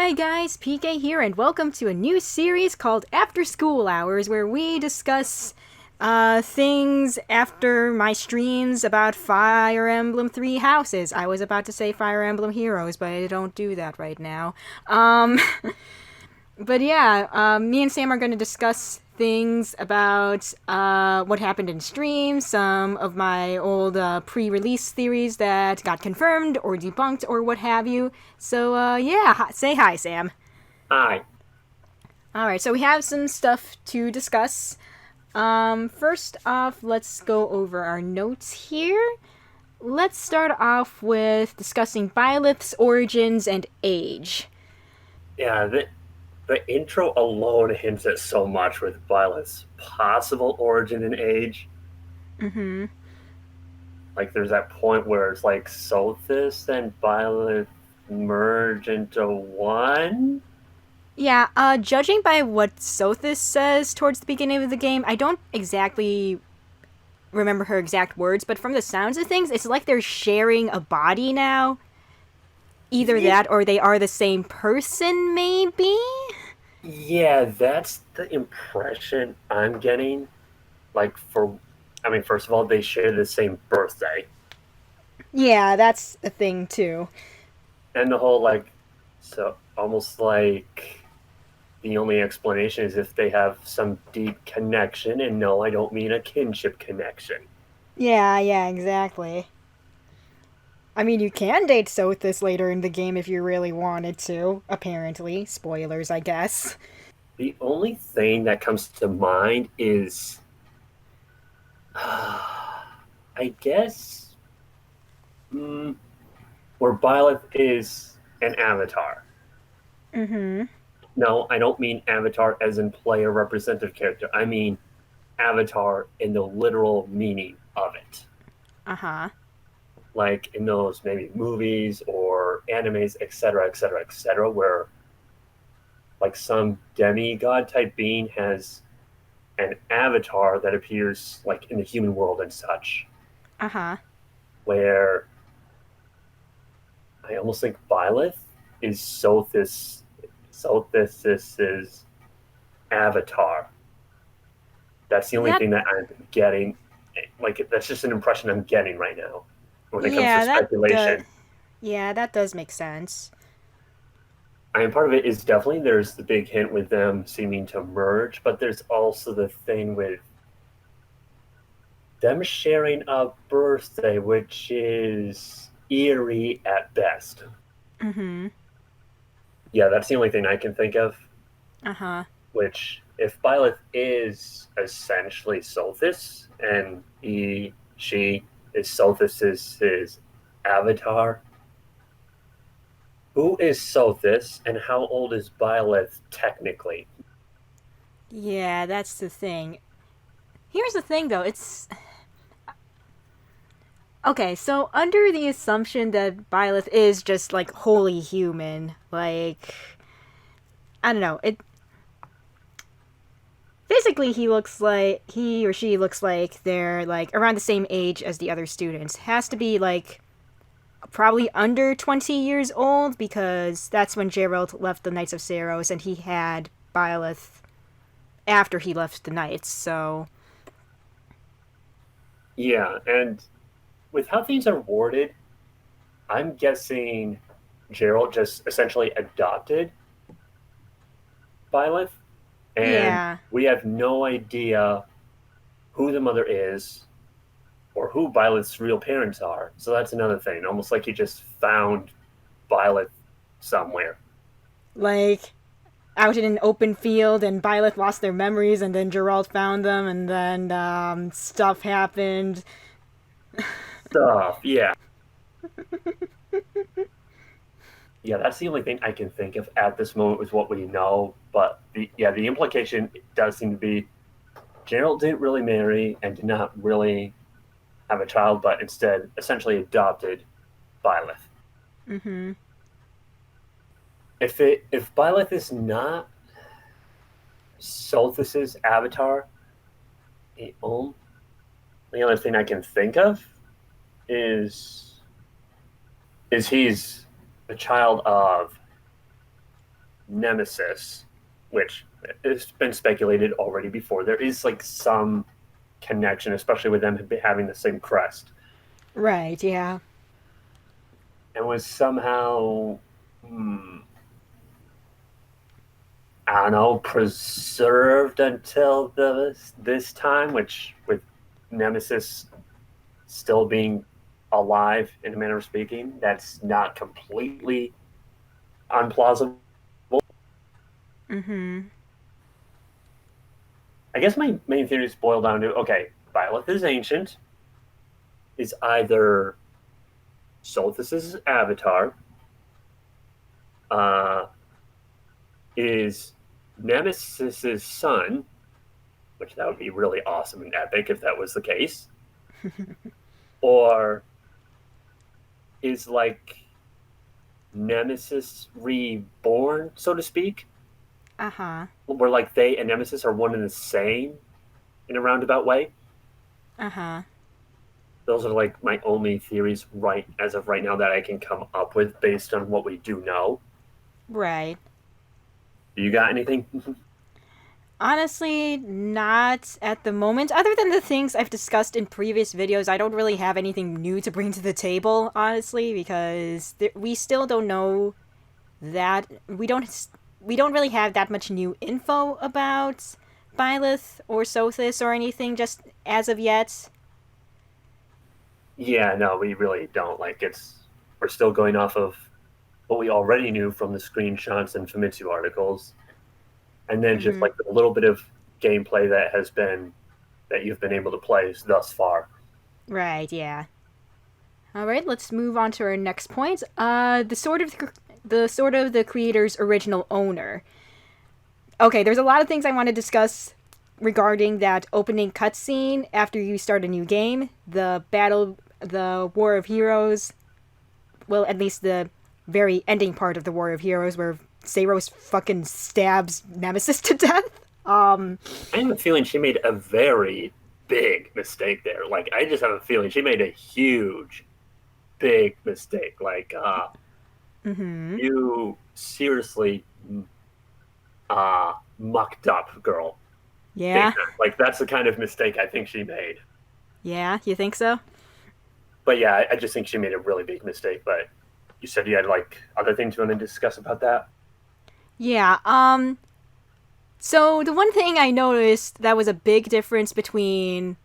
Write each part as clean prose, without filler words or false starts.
Hi guys, PK here, and welcome to a new series called After School Hours, where we discuss things after my streams about Fire Emblem Three Houses. I was about to say Fire Emblem Heroes, but I don't do that right now. Um, but yeah, me and Sam are going to discuss things about what happened in streams, some of my old pre-release theories that got confirmed or debunked or what have you. So yeah, say hi, Sam. Hi. All right, so we have some stuff to discuss. First off, let's go over our notes here. Let's start off with discussing Byleth's origins and age. Yeah, the intro alone hints at so much with Violet's possible origin and age. Mm-hmm. Like, there's that point where it's like Sothis and Violet merge into one. Yeah, judging by what Sothis says towards the beginning of the game, I don't exactly remember her exact words, but from the sounds of things, it's like they're sharing a body now. Either Yeah, that or they are the same person, maybe? yeah, that's the impression I'm getting. Like, first of all, they share the same birthday, Yeah, that's a thing too. and the whole so almost like the only explanation is if they have some deep connection, and no, I don't mean a kinship connection. Yeah, exactly. I mean, you can date Sothis later in the game if you really wanted to, apparently. Spoilers, I guess. The only thing that comes to mind is, I guess, mm, where Byleth is an avatar. Mm-hmm. No, I don't mean avatar as in player representative character. I mean avatar in the literal meaning of it. Uh-huh. Like in those maybe movies or animes, etc., etc., etc., where like some demigod type being has an avatar that appears like in the human world and such, Uh-huh. where I almost think Violet is Sothis' avatar. That's the only That thing that I'm getting. Like that's just an impression I'm getting right now when it comes to yeah, that does speculation. yeah, that does make sense. I mean, part of it is definitely there's the big hint with them seeming to merge, but there's also the thing with them sharing a birthday, which is eerie at best. Mm-hmm. Yeah, that's the only thing I can think of. Uh-huh. Which, if Byleth is essentially Sothis, and she is Sothis's his avatar, who is Sothis, and how old is Byleth technically? Yeah, that's the thing. Here's the thing though, it's okay, so under the assumption that Byleth is just like wholly human, like I don't know, it basically he or she looks like they're like around the same age as the other students. Has to be like probably under 20 years old because that's when Gerald left the Knights of Ceros and he had Byleth after he left the Knights. So, Yeah, and with how things are worded, I'm guessing Gerald just essentially adopted Byleth, and yeah. we have no idea who the mother is or who Violet's real parents are. So that's another thing. Almost like he just found Violet somewhere. Like out in an open field and Byleth lost their memories and then Gerald found them and then stuff happened. Stuff. Yeah. Yeah, that's the only thing I can think of at this moment with what we know. But the implication does seem to be Gerald didn't really marry and did not really have a child, but instead essentially adopted Violet. Mm-hmm. If Violet is not Solstice's avatar, the only other thing I can think of is he's a child of Nemesis, which has been speculated already before. There is like some connection, especially with them having the same crest, Right, yeah. and was somehow, hmm, I don't know, preserved until this time, which with Nemesis still being alive in a manner of speaking, that's not completely unplausible. Mm-hmm. I guess my main theories boil down to okay, Byleth is ancient, is either Sothis' avatar, uh, is Nemesis' son, which that would be really awesome and epic if that was the case, or is like Nemesis reborn, so to speak, Uh-huh. where like they and Nemesis are one and the same in a roundabout way. Uh-huh. Those are like my only theories right as of right now that I can come up with based on what we do know. Right. Do you got anything? Honestly, not at the moment. Other than the things I've discussed in previous videos, I don't really have anything new to bring to the table, honestly, because we still don't know that we don't really have that much new info about Byleth or Sothis or anything just as of yet. Yeah, no, we really don't. Like it's we're still going off of what we already knew from the screenshots and Famitsu articles, and then just Mm-hmm. like the little bit of gameplay that you've been able to play thus far. Right, yeah. All right, let's move on to our next point. The creator's original owner. Okay, there's a lot of things I want to discuss regarding that opening cutscene after you start a new game. The War of Heroes. Well, at least the very ending part of the War of Heroes where Ceros fucking stabs Nemesis to death. I have a feeling she made a very big mistake there. Like I just have a feeling she made a huge, big mistake. Like Mm-hmm. you seriously mucked up, girl. Big Yeah. time. Like that's the kind of mistake I think she made. Yeah, you think so? But yeah, I just think she made a really big mistake. But you said you had like other things you want to discuss about that. Yeah, so the one thing I noticed that was a big difference between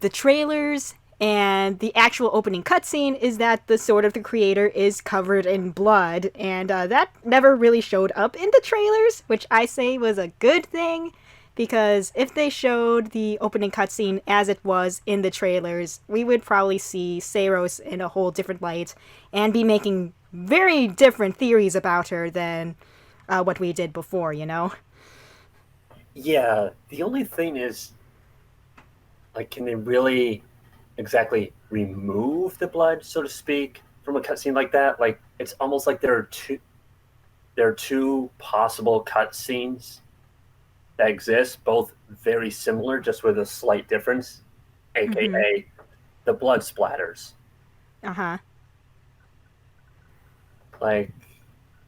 the trailers and the actual opening cutscene is that the Sword of the Creator is covered in blood, and that never really showed up in the trailers, which I say was a good thing, because if they showed the opening cutscene as it was in the trailers, we would probably see Seiros in a whole different light and be making very different theories about her than what we did before, you know? Yeah, the only thing is, like, can they really exactly remove the blood, so to speak, from a cutscene like that? Like, it's almost like there are two possible cutscenes that exist, both very similar, just with a slight difference, Mm-hmm. aka the blood splatters. Uh-huh. Like,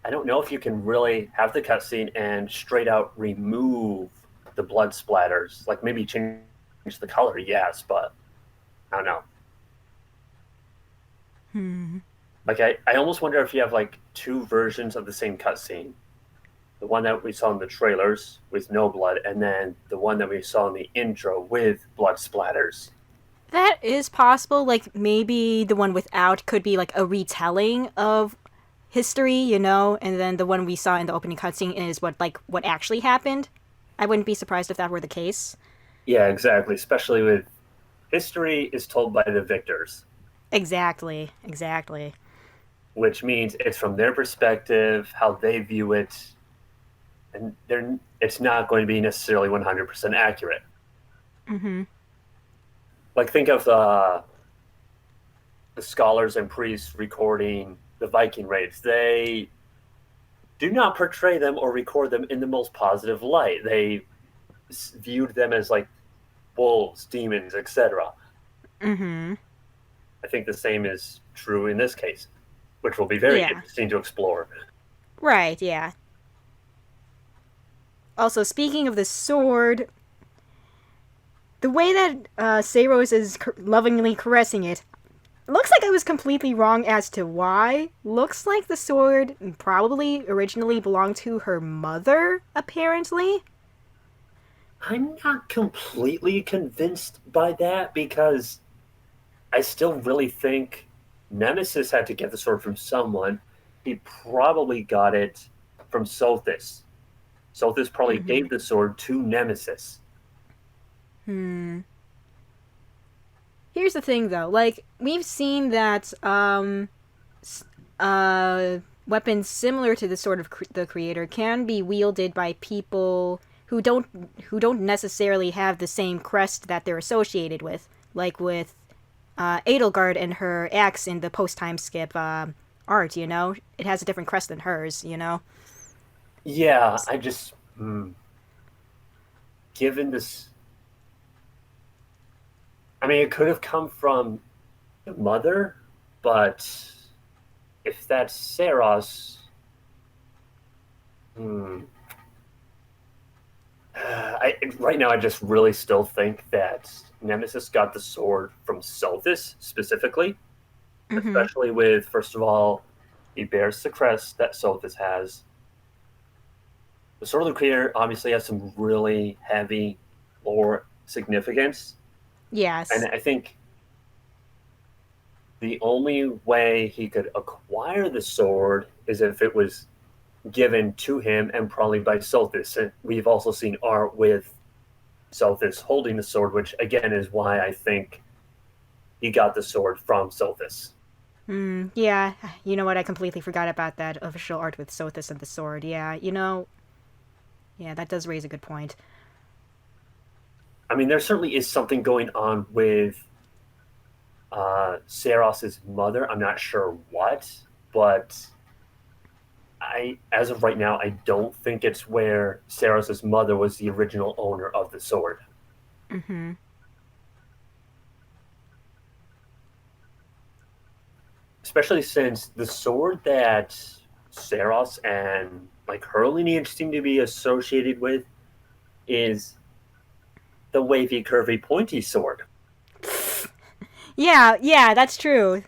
I don't know if you can really have the cutscene and straight out remove the blood splatters. Like, maybe change the color, yes, but I don't know. Hmm. Like, I almost wonder if you have like two versions of the same cutscene. The one that we saw in the trailers with no blood, and then the one that we saw in the intro with blood splatters. That is possible. Like, maybe the one without could be like a retelling of history, you know, and then the one we saw in the opening cutscene is what actually happened. I wouldn't be surprised if that were the case. Yeah, exactly. Especially with history is told by the victors, Exactly. Exactly. which means it's from their perspective, how they view it, and it's not going to be necessarily 100% accurate. Mm-hmm. Like think of the scholars and priests recording the Viking raids. They do not portray them or record them in the most positive light. They viewed them as like wolves, demons, etc. Mm-hmm. I think the same is true in this case, which will be very Yeah. interesting to explore. Right, yeah. Also, speaking of the sword, the way that Seiros is lovingly caressing it, looks like I was completely wrong as to why. Looks like the sword probably originally belonged to her mother, apparently. I'm not completely convinced by that because I still really think Nemesis had to get the sword from someone. He probably got it from Sothis. Sothis probably Mm-hmm. gave the sword to Nemesis. Hmm. Here's the thing, though. Like, we've seen that weapons similar to the sword of the creator can be wielded by people who don't necessarily have the same crest that they're associated with, like with Edelgard and her axe in the post time skip art. It has a different crest than hers. Yeah, given this, I mean, it could have come from the mother, but if that's Saros, hmm, right now I just really still think that Nemesis got the sword from Sothis specifically, Mm-hmm. especially with, first of all, he bears the crest that Sothis has. The Sword of the Creator obviously has some really heavy lore significance, and Yes. I think the only way he could acquire the sword is if it was given to him and probably by Sothis. And we've also seen art with Sothis holding the sword, which again is why I think he got the sword from Sothis. Yeah. You know what? I completely forgot about that official art with Sothis and the sword. Yeah. Yeah, that does raise a good point. I mean, there certainly is something going on with Saros's mother. I'm not sure what, but as of right now, I don't think it's where Saros's mother was the original owner of the sword. Mm-hmm. Especially since the sword that Saros and like her lineage seem to be associated with is the wavy, curvy, pointy sword. Yeah, that's true.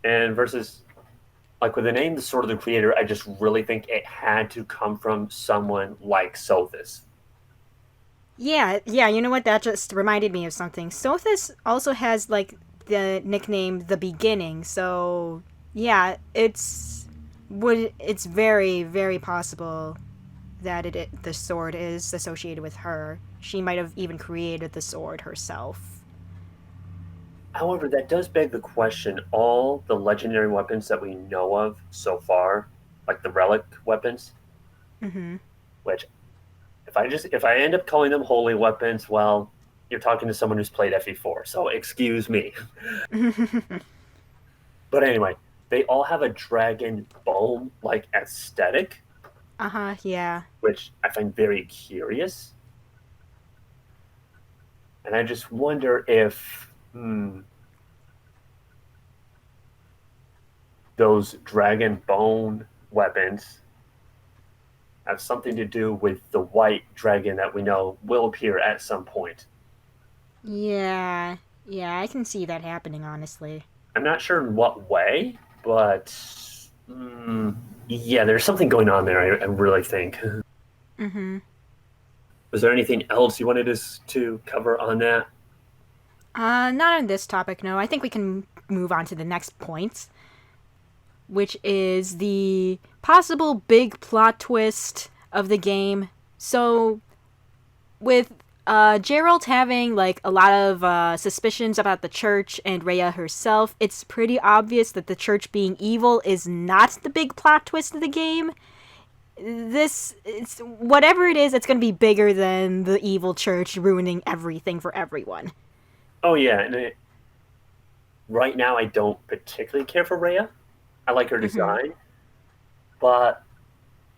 And versus like with the name the Sword of the Creator, I just really think it had to come from someone like Sothis. Yeah, you know what? That just reminded me of something. Sothis also has, like, the nickname The Beginning, so yeah, it's very, very possible that the sword is associated with her. She might have even created the sword herself. However, that does beg the question, all the legendary weapons that we know of so far, like the relic weapons, Mm-hmm. which if I end up calling them holy weapons, well, you're talking to someone who's played FE4, so excuse me. But anyway, they all have a dragon bone like aesthetic, Uh-huh, yeah. which I find very curious. And I just wonder if those dragon bone weapons have something to do with the white dragon that we know will appear at some point. Yeah. Yeah, I can see that happening, honestly. I'm not sure in what way, but yeah, there's something going on there, I really think. Mm-hmm. Was there anything else you wanted us to cover on that? Not on this topic, no. I think we can move on to the next point, which is the possible big plot twist of the game. So, with Gerald having like a lot of suspicions about the church and Rhea herself, it's pretty obvious that the church being evil is not the big plot twist of the game. It's whatever it is, it's going to be bigger than the evil church ruining everything for everyone. Oh yeah, and right now I don't particularly care for Rhea. I like her Mm-hmm. design, but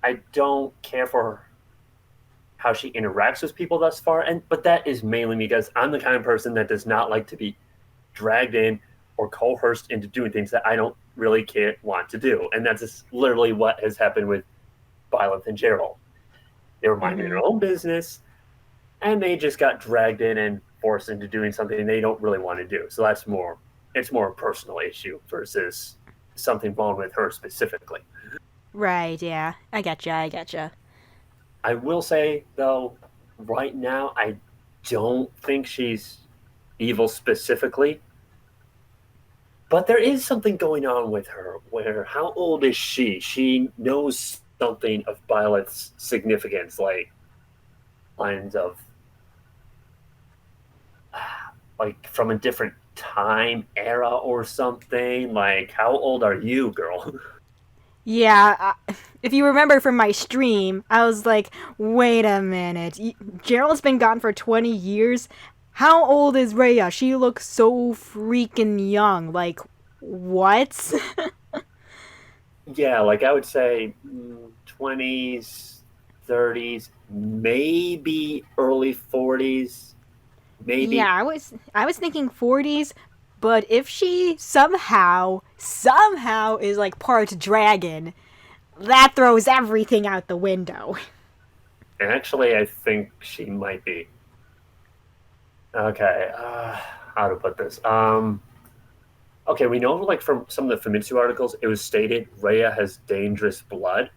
I don't care for how she interacts with people thus far. And but that is mainly because I'm the kind of person that does not like to be dragged in or coerced into doing things that I don't really can't want to do. And that's just literally what has happened with Violet and Gerald. They were minding Mm-hmm. their own business, and they just got dragged in and forced into doing something they don't really want to do. So it's more a personal issue versus something wrong with her specifically. Right, yeah. I getcha. I will say, though, right now, I don't think she's evil specifically, but there is something going on with her where how old is she? She knows something of Violet's significance, like lines of like from a different time era or something. Like, how old are you, girl? Yeah, if you remember from my stream, I was like, wait a minute. Gerald's been gone for 20 years. How old is Rhea? She looks so freaking young. Like, what? Yeah, like I would say 20s, 30s, maybe early 40s, Yeah, maybe. I was thinking 40s, but if she somehow is like part dragon, that throws everything out the window. Actually, I think she might be. Okay, how to put this? Okay, we know like from some of the Famitsu articles, it was stated Rhea has dangerous blood.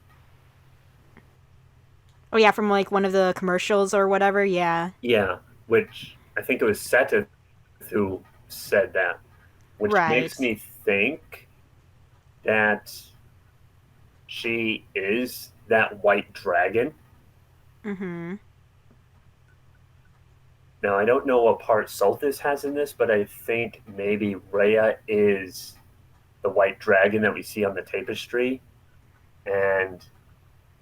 Oh yeah, from like one of the commercials or whatever. Yeah. Yeah, which I think it was Seta who said that, which makes Right. me think that she is that white dragon. Mhm. Now, I don't know what part Solthis has in this, but I think maybe Rhea is the white dragon that we see on the tapestry. And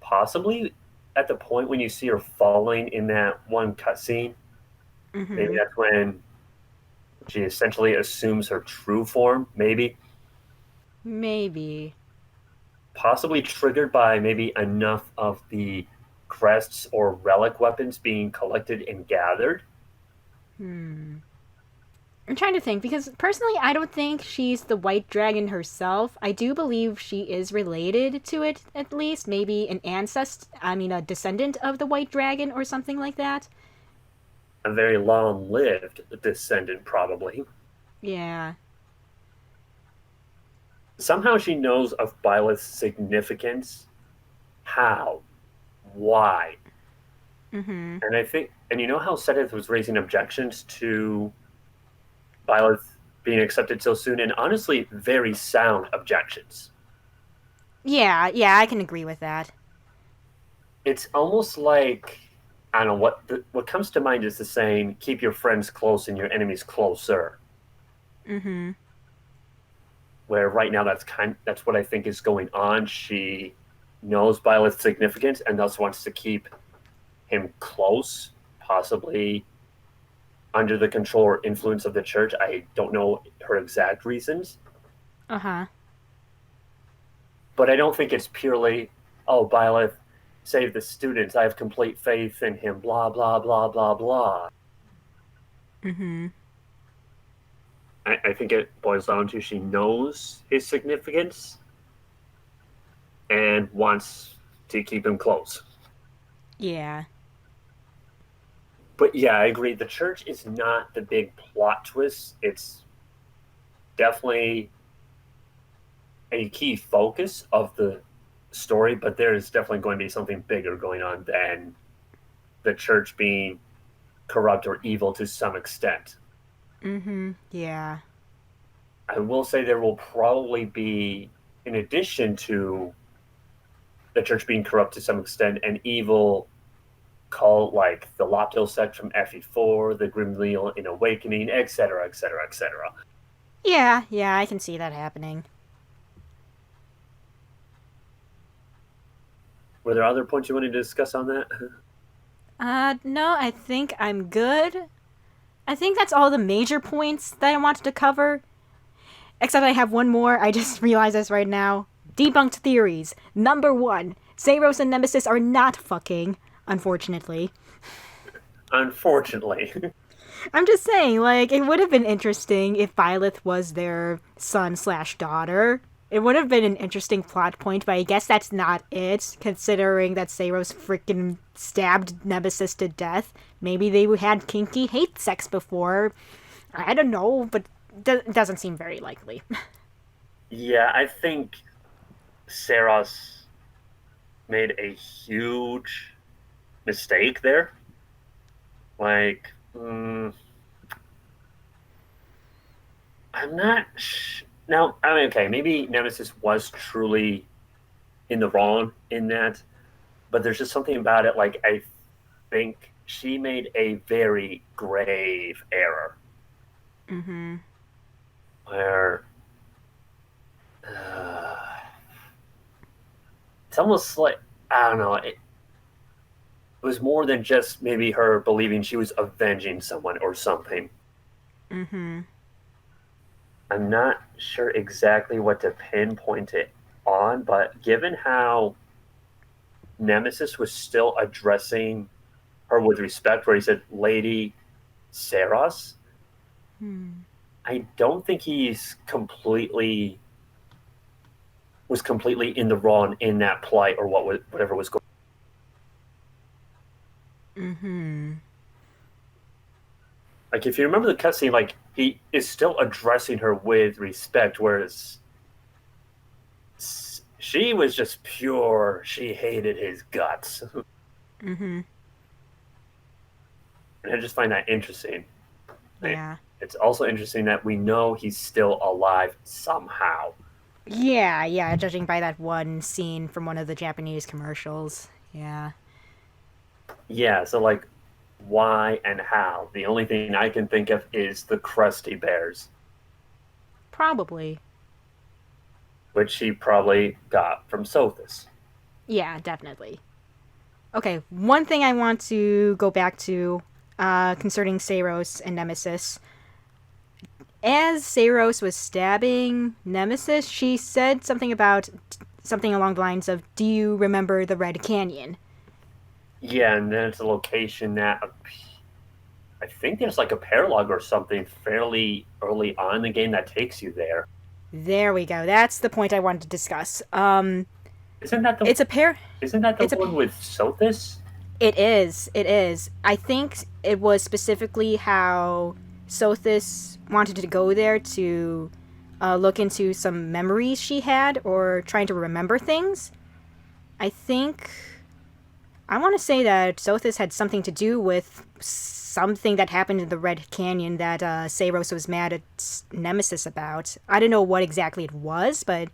possibly at the point when you see her falling in that one cutscene, maybe Mhm. that's when she essentially assumes her true form, maybe. Maybe. Possibly triggered by maybe enough of the crests or relic weapons being collected and gathered. Hmm. I'm trying to think because personally I don't think she's the white dragon herself. I do believe she is related to it at least, maybe an ancestor, I mean a descendant of the white dragon or something like that. A very long lived descendant, probably. Yeah. Somehow she knows of Byleth's significance. How? Why? Mhm. And I think, and you know how Sedith was raising objections to Byleth being accepted so soon, and honestly, very sound objections. Yeah, yeah, I can agree with that. It's almost like I don't know what comes to mind is the saying, "Keep your friends close and your enemies closer." Mhm. Where right now that's what I think is going on. She knows Byleth's significance and thus wants to keep him close, possibly under the control or influence of the church. I don't know her exact reasons, Uh-huh. but I don't think it's purely, oh, Byleth save the students. I have complete faith in him, blah, blah, blah, blah, blah. Mhm. I think it boils down to she knows his significance and wants to keep him close. Yeah. But yeah, I agree. The church is not the big plot twist. It's definitely a key focus of the story, but there is definitely going to be something bigger going on than the church being corrupt or evil to some extent. Mhm. Yeah. I will say there will probably be, in addition to the church being corrupt to some extent, an evil cult like the Lopto sect from FE4, the Grimleal in Awakening, etc., etc., etc. Yeah, yeah, I can see that happening. Were there other points you wanted to discuss on that? No, I think I'm good. I think that's all the major points that I wanted to cover. Except I have one more. I just realized this right now. Debunked theories. Number one, Zeros and Nemesis are not fucking, unfortunately. Unfortunately. I'm just saying, like, it would have been interesting if Byleth was their son slash daughter. It would have been an interesting plot point, but I guess that's not it, considering that Saros freaking stabbed Nemesis to death. Maybe they had kinky hate sex before. I don't know, but it doesn't seem very likely. Yeah, I think Saros made a huge mistake there. Like, I'm not. Now, I mean, okay, maybe Nemesis was truly in the wrong in that, but there's just something about it. Like, I think she made a very grave error Mm-hmm. where it's almost like I don't know. It was more than just maybe her believing she was avenging someone or something. Mm-hmm. I'm not sure exactly what to pinpoint it on, but given how Nemesis was still addressing her with respect, where he said, Lady Saros, Hmm. I don't think was completely in the wrong in that plight or whatever was going. Mm-hmm. Like if you remember the cutscene, like he is still addressing her with respect, whereas she was just pure. She hated his guts, Mm-hmm. and I just find that interesting. Yeah. It's also interesting that we know he's still alive somehow. Yeah, yeah, judging by that one scene from one of the Japanese commercials. Yeah. Yeah, so like why and how? The only thing I can think of is the Krusty Bears, Probably. which he probably got from Sothis. Yeah, definitely. Okay, one thing I want to go back to concerning Saros and Nemesis. As Saros was stabbing Nemesis, she said something about something along the lines of, "Do you remember the Red Canyon?" Yeah, and then it's a location that I think there's like a paralog or something fairly early on in the game that takes you there. There we go. That's the point I wanted to discuss. Isn't that the It's a pair. isn't that the It's a. one with Sothis? It is. It is. I think it was specifically how Sothis wanted to go there to look into some memories she had or trying to remember things. I think. I want to say that Sothis had something to do with something that happened in the Red Canyon that Saros was mad at Nemesis about. I don't know what exactly it was, but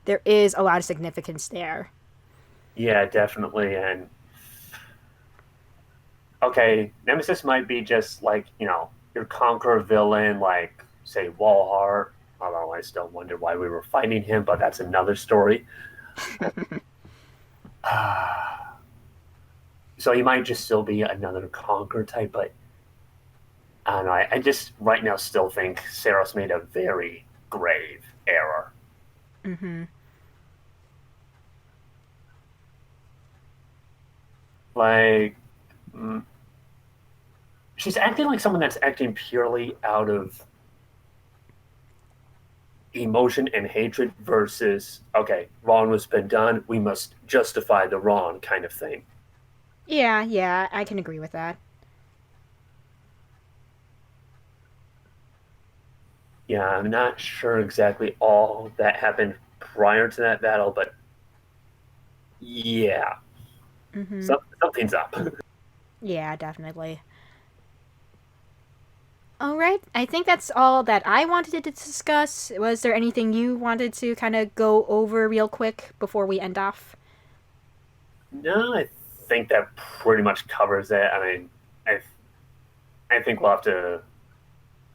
there is a lot of significance there. Yeah, definitely. And okay, Nemesis might be just like, your conqueror villain, like, say, Walhart. Although I still wonder why we were fighting him, but that's another story. So he might just still be another conqueror type, but I don't know. I just right now still think Saros made a very grave error. Mm-hmm. Like, mm, she's acting like someone that's acting purely out of emotion and hatred versus, okay, wrong has been done. We must justify the wrong kind of thing. Yeah, yeah, I can agree with that. Yeah, I'm not sure exactly all that happened prior to that battle, but yeah, Mm-hmm. something's up. Yeah, definitely. All right, I think that's all that I wanted to discuss. Was there anything you wanted to kind of go over real quick before we end off? No, I think that pretty much covers it. I mean, I, I think we'll have to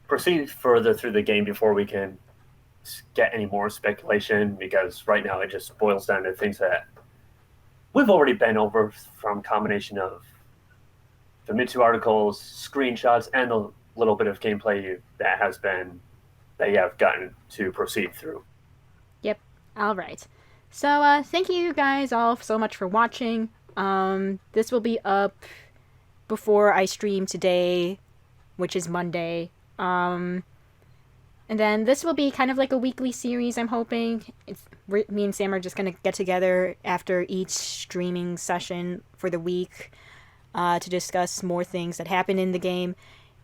proceed further through the game before we can get any more speculation because right now it just boils down to things that we've already been over from combination of the Mitsu articles, screenshots, and a little bit of gameplay that you have gotten to proceed through. Yep. All right. So, thank you guys all so much for watching. This will be up before I stream today, which is Monday. And then this will be kind of like a weekly series, I'm hoping. Me and Sam are just going to get together after each streaming session for the week to discuss more things that happen in the game.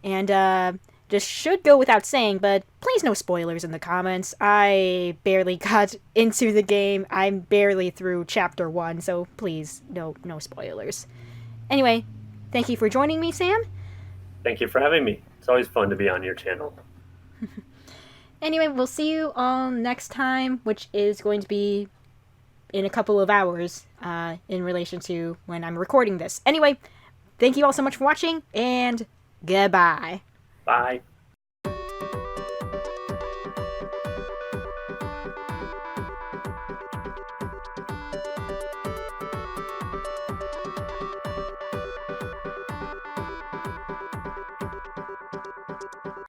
And this should go without saying, but please no spoilers in the comments. I barely got into the game. I'm barely through Chapter 1, so please, no spoilers. Anyway, thank you for joining me, Sam. Thank you for having me. It's always fun to be on your channel. Anyway, we'll see you all next time, which is going to be in a couple of hours in relation to when I'm recording this. Anyway, thank you all so much for watching, and goodbye. Bye.